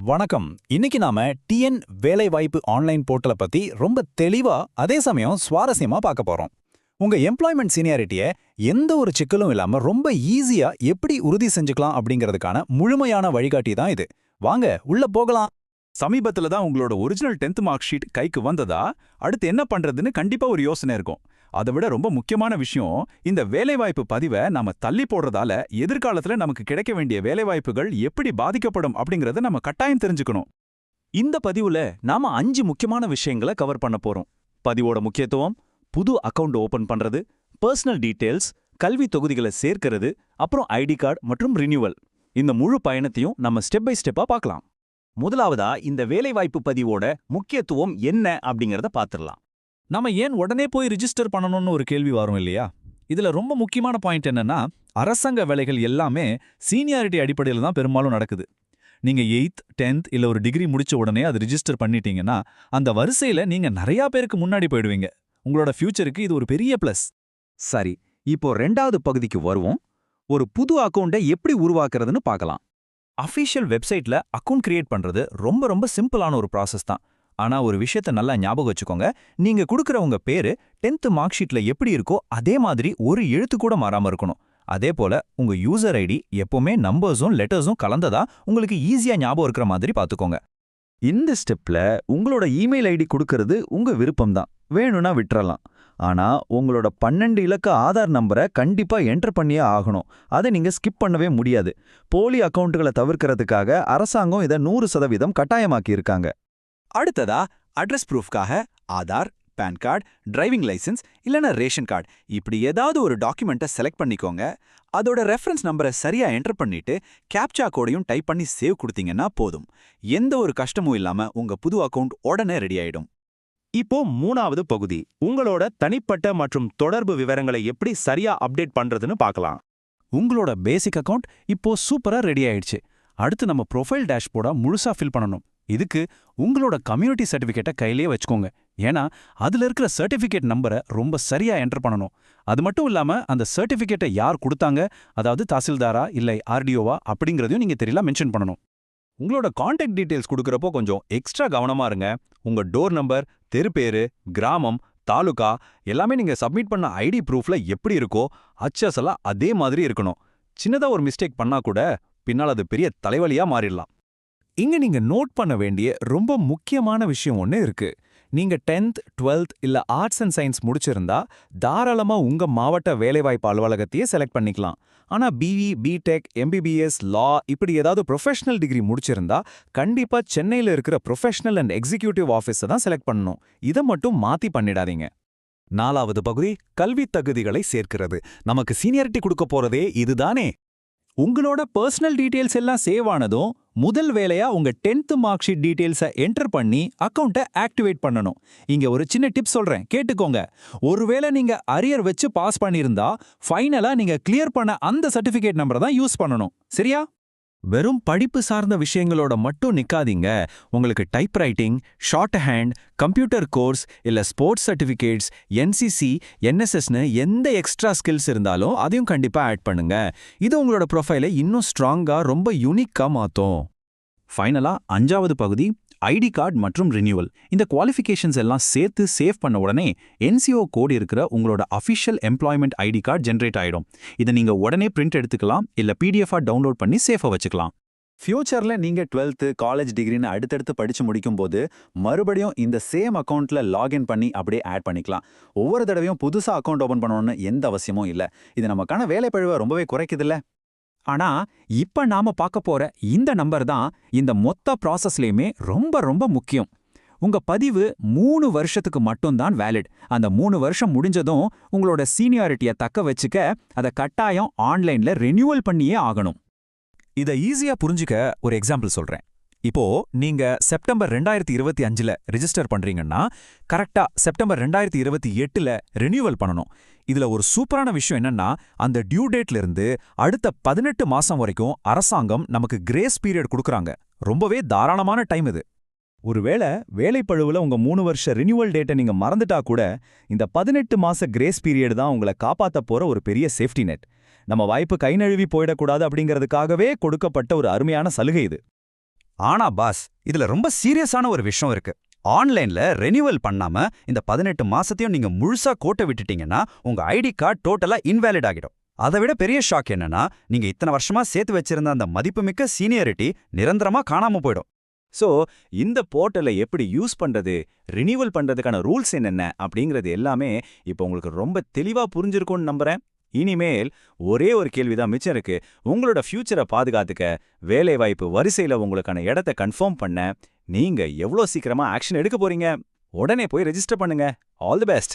வணக்கம். இன்னைக்கு நாம டிஎன் வேலைவாய்ப்பு ஆன்லைன் போர்ட்டலை பத்தி ரொம்ப தெளிவா அதே சமயம் சுவாரஸ்யமா பார்க்க போறோம். உங்க எம்ப்ளாய்மெண்ட் சீனியாரிட்டியை எந்த ஒரு சிக்கலும் இல்லாம ரொம்ப ஈஸியா எப்படி உறுதி செஞ்சுக்கலாம் அப்படிங்கிறதுக்கான முழுமையான வழிகாட்டி தான் இது. வாங்க உள்ள போகலாம். சமீபத்துல தான் உங்களோட ஒரிஜினல் 10th மார்க் ஷீட் கைக்கு வந்ததா? அடுத்து என்ன பண்றதுன்னு கண்டிப்பா ஒரு யோசனை இருக்கும். அதை விட ரொம்ப முக்கியமான விஷயம், இந்த வேலைவாய்ப்பு பதிவை நாம தள்ளி போடுறதால எதிர்காலத்துல நமக்கு கிடைக்க வேண்டிய வேலைவாய்ப்புகள் எப்படி பாதிக்கப்படும் அப்படிங்கறத நம்ம கட்டாயம் தெரிஞ்சுக்கணும். இந்த பதிவுல நாம 5 முக்கியமான விஷயங்களை கவர் பண்ண போறோம். பதிவோட முக்கியத்துவம், புது அக்கவுண்ட் ஓபன் பண்றது, பர்சனல் டீடைல்ஸ், கல்வி தொகுதிகளை சேர்க்கிறது, அப்புறம் ஐடி கார்டு மற்றும் ரினியூவல். இந்த முழு பயணத்தையும் நம்ம ஸ்டெப் பை ஸ்டெப்பா பார்க்கலாம். முதலாவதா இந்த வேலைவாய்ப்பு பதிவோட முக்கியத்துவம் என்ன அப்படிங்கறத பார்த்துடலாம். நம்ம ஏன் உடனே போய் ரிஜிஸ்டர் பண்ணணும்னு ஒரு கேள்வி வரும் இல்லையா? இதுல ரொம்ப முக்கியமான பாயிண்ட் என்னன்னா, அரசாங்க வேலைகள் எல்லாமே சீனியாரிட்டி அடிப்படையில் தான் பெரும்பாலும் நடக்குது. நீங்க 8th 10th இல்ல ஒரு டிகிரி முடிச்ச உடனே அது ரிஜிஸ்டர் பண்ணிட்டீங்கன்னா அந்த வரிசையில நீங்க நிறைய பேருக்கு முன்னாடி போயிடுவீங்க. உங்களோட ஃபியூச்சருக்கு இது ஒரு பெரிய பிளஸ். சரி, இப்போ 2வது பகுதிக்கு வருவோம். ஒரு புது அக்கவுண்டை எப்படி உருவாக்குறதுன்னு பார்க்கலாம். அஃபிஷியல் வெப்சைட்ல அக்கவுண்ட் கிரியேட் பண்றது ரொம்ப ரொம்ப சிம்பிளான ஒரு ப்ராசஸ் தான். ஆனா ஒரு விஷயத்த நல்லா ஞாபகம் வச்சுக்கோங்க. நீங்க கொடுக்குற உங்க பேரு 10th மார்க் ஷீட்ல எப்படி இருக்கோ அதே மாதிரி ஒரு எழுத்து கூட மாறாம இருக்கணும். அதே போல உங்க யூசர் ஐடி எப்பவுமே நம்பர்ஸும் லெட்டர்ஸும் கலந்ததா உங்களுக்கு ஈஸியா ஞாபகம் இருக்கிற மாதிரி பாத்துக்கோங்க. இந்த ஸ்டெப்ல உங்களோட இமெயில் ஐடி கொடுக்கறது உங்க விருப்பம்தான், வேணும்னா விட்டுறலாம். ஆனா உங்களோட 12 இலக்க ஆதார் நம்பரை கண்டிப்பா என்டர் பண்ணியே ஆகணும். அதை நீங்க ஸ்கிப் பண்ணவே முடியாது. போலி அக்கவுண்ட்களை தவிர்க்கிறதுக்காக அரசாங்கம் இதை 100% கட்டாயமாக்கி இருக்காங்க. அடுத்ததா அட்ரஸ் ப்ரூஃப்காக Aadhaar, PAN card, driving licence இல்லைன்னா ரேஷன் கார்டு இப்படி ஏதாவது ஒரு டாக்குமெண்ட்டை செலக்ட் பண்ணிக்கோங்க. அதோட ரெஃபரன்ஸ் நம்பரை சரியா என்டர் பண்ணிட்டு கேப்சா கோடையும் டைப் பண்ணி சேவ் கொடுத்தீங்கன்னா போதும். எந்த ஒரு கஷ்டமும் இல்லாம உங்க புது அக்கவுண்ட் உடனே ரெடி ஆயிடும். இப்போ 3வது பகுதி, உங்களோட தனிப்பட்ட மற்றும் தொடர்பு விவரங்களை எப்படி சரியா அப்டேட் பண்றதுன்னு பார்க்கலாம். உங்களோட பேசிக் அக்கவுண்ட் இப்போ சூப்பரா ரெடி ஆயிடுச்சு. அடுத்து நம்ம ப்ரொஃபைல் டேஷ்போர்டை முழுசா ஃபில் பண்ணணும். இதுக்கு உங்களோட கம்யூனிட்டி சர்டிஃபிகேட்டை கையிலேயே வச்சுக்கோங்க. ஏன்னா அதுல இருக்கிற சர்டிஃபிகேட் நம்பரை ரொம்ப சரியா என்டர் பண்ணணும். அது மட்டும் இல்லாம அந்த சர்டிஃபிகேட்டை யார் கொடுத்தாங்க, அதாவது தாசில்தாரா இல்லை ஆர்டிஓவா அப்படிங்கிறதையும் நீங்க தெரியல மென்ஷன் பண்ணணும். உங்களோட கான்டாக்ட் டீடைல்ஸ் கொடுக்கறப்போ கொஞ்சம் எக்ஸ்ட்ரா கவனமா இருங்க. உங்க டோர் நம்பர், தெரு பேரு, கிராமம், தாலுகா எல்லாமே நீங்க சப்மிட் பண்ண ஐடி ப்ரூஃப்ல எப்படி இருக்கோ அச்சசலா அதே மாதிரி இருக்கணும். சின்னதா ஒரு மிஸ்டேக் பண்ணா கூட பின்னால் அது பெரிய தலைவலியா மாறிடலாம். இங்க நீங்க நோட் பண்ண வேண்டிய ரொம்ப முக்கியமான விஷயம் ஒன்று இருக்கு. நீங்க 10th 12th இல்ல ஆர்ட்ஸ் அண்ட் சயின்ஸ் முடிச்சிருந்தா தாராளமா உங்க மாவட்ட வேலைவாய்ப்பு அலுவலகத்தையே செலக்ட் பண்ணிக்கலாம். ஆனா பிஇ, பிடெக், எம்பிபிஎஸ், லா இப்படி ஏதாவது ப்ரொஃபஷனல் டிகிரி முடிச்சிருந்தா கண்டிப்பா சென்னையில இருக்கிற ப்ரொஃபஷனல் அண்ட் எக்ஸிக்யூட்டிவ் ஆஃபீஸை தான் செலக்ட் பண்ணணும். இதை மட்டும் மாத்தி பண்ணிடாதீங்க. 4வது பகுதி, கல்வி தகுதிகளை சேர்க்கிறது. நமக்கு சீனியாரிட்டி கொடுக்க போறதே இதுதானே. உங்களோட பர்சனல் டீடைல்ஸ் எல்லாம் சேவ் ஆனதும் முதல் வேலையா உங்க 10th மார்க் ஷீட் டீடைல்ஸை என்டர் பண்ணி அக்கவுண்ட்டை ஆக்டிவேட் பண்ணணும். இங்க ஒரு சின்ன டிப் சொல்றேன், கேட்டுக்கோங்க. ஒருவேளை நீங்க அரியர் வச்சு பாஸ் பண்ணியிருந்தா ஃபைனலா நீங்க கிளியர் பண்ண அந்த சர்டிஃபிகேட் நம்பரை தான் யூஸ் பண்ணணும். சரியா? வெறும் படிப்பு சார்ந்த விஷயங்களோட மட்டும் நிக்காதீங்க. உங்களுக்கு typewriting, short hand, computer course இல்ல ஸ்போர்ட்ஸ் சர்டிஃபிகேட்ஸ், என்சிசி, என்எஸ்எஸ்னு எந்த எக்ஸ்ட்ரா ஸ்கில்ஸ் இருந்தாலும் அதையும் கண்டிப்பா ஆட் பண்ணுங்க. இது உங்களோட ப்ரொஃபைலை இன்னும் ஸ்ட்ராங்கா ரொம்ப யூனிக்கா மாத்தும். ஃபைனலா 5வது பகுதி, ஐடி கார்டு மற்றும் ரினியூவல். இந்த குவாலிஃபிகேஷன்ஸ் எல்லாம் சேர்த்து சேவ் பண்ண உடனே என்சிஓ கோட் இருக்கிற உங்களோட official employment ID card generate ஆயிடும். இதை நீங்க உடனே பிரிண்ட் எடுத்துக்கலாம் இல்ல பிடிஎஃபா டவுன்லோட் பண்ணி சேஃபா வச்சுக்கலாம். ஃபியூச்சர்ல நீங்க 12th காலேஜ் டிகிரின்னு அடுத்தடுத்து படிச்சு முடிக்கும் போது மறுபடியும் இந்த சேம் அக்கௌண்ட்ல லாகின் பண்ணி அப்படியே ஆட் பண்ணிக்கலாம். ஒவ்வொரு தடவையும் புதுசா அக்கௌண்ட் ஓபன் பண்ணணும்னு எந்த அவசியமும் இல்ல. இது நமக்கான வேலைப்பழுவை ரொம்பவே குறைக்குதுல்ல. ஆனா இப்ப நாம பார்க்க போற இந்த நம்பர் தான் இந்த மொத்த ப்ராசஸ்லயுமே ரொம்ப ரொம்ப முக்கியம். உங்க பதிவு 3 வருஷத்துக்கு மட்டும்தான் வேலிட். அந்த 3 வருஷம் முடிஞ்சதும் உங்களோட சீனியாரிட்டியை தக்க வச்சுக்க அதை கட்டாயம் ஆன்லைன்ல ரெனியூவல் பண்ணியே ஆகணும். இதை ஈஸியா புரிஞ்சுக்க ஒரு எக்ஸாம்பிள் சொல்றேன். இப்போ நீங்க செப்டம்பர் 2025ல ரிஜிஸ்டர் பண்றீங்கன்னா கரெக்டா செப்டம்பர் 2028ல ரெனியூவல் பண்ணணும். இதுல ஒரு சூப்பரான விஷயம் என்னன்னா, அந்த டியூ டேட்ல இருந்து அடுத்த 18 மாசம் வரைக்கும் அரசாங்கம் நமக்கு கிரேஸ் பீரியட் கொடுக்கறாங்க. ரொம்பவே தாராளமான டைம் இது. ஒருவேளை வேலைப்பழுவுல உங்க 3 வருஷ ரினியூவல் டேட்டை நீங்க மறந்துட்டா கூட இந்த 18 மாச கிரேஸ் பீரியட் தான் உங்களை காப்பாத்த போற ஒரு பெரிய சேஃப்டி நெட். நம்ம வாய்ப்பு கை நழுவி போயிடக்கூடாது அப்படிங்கிறதுக்காகவே கொடுக்கப்பட்ட ஒரு அருமையான சலுகை இது. ஆனா பாஸ், இதுல ரொம்ப சீரியஸான ஒரு விஷயம் இருக்கு. ஆன்லைன்ல ரெனியூவல் பண்ணாம இந்த 18 மாசத்தையும் நீங்க முழுசா கோட்டை விட்டுட்டீங்கன்னா உங்க ஐடி கார்டு டோட்டலா இன்வேலிட் ஆகிடும். அதை விட பெரிய ஷாக் என்னன்னா, நீங்க இத்தனை வருஷமா சேர்த்து வச்சிருந்த அந்த மதிப்புமிக்க சீனியரிட்டி நிரந்தரமா காணாம போயிடும். சோ இந்த போர்ட்டலை எப்படி யூஸ் பண்றது, ரினியூவல் பண்றதுக்கான ரூல்ஸ் என்னென்ன அப்படிங்கிறது எல்லாமே இப்போ உங்களுக்கு ரொம்ப தெளிவா புரிஞ்சிருக்கும்னு நம்புறேன். இனிமேல் ஒரே ஒரு கேள்விதான் மிச்சம் இருக்கு. உங்களோட ஃபியூச்சரை பாதுகாத்துக்க, வேலைவாய்ப்பு வரிசையில உங்களுக்கான இடத்தை கன்ஃபார்ம் பண்ண நீங்க எவ்வளோ சீக்கிரமா ஆக்ஷன் எடுக்க போறீங்க? உடனே போய் ரெஜிஸ்டர் பண்ணுங்க. All the best.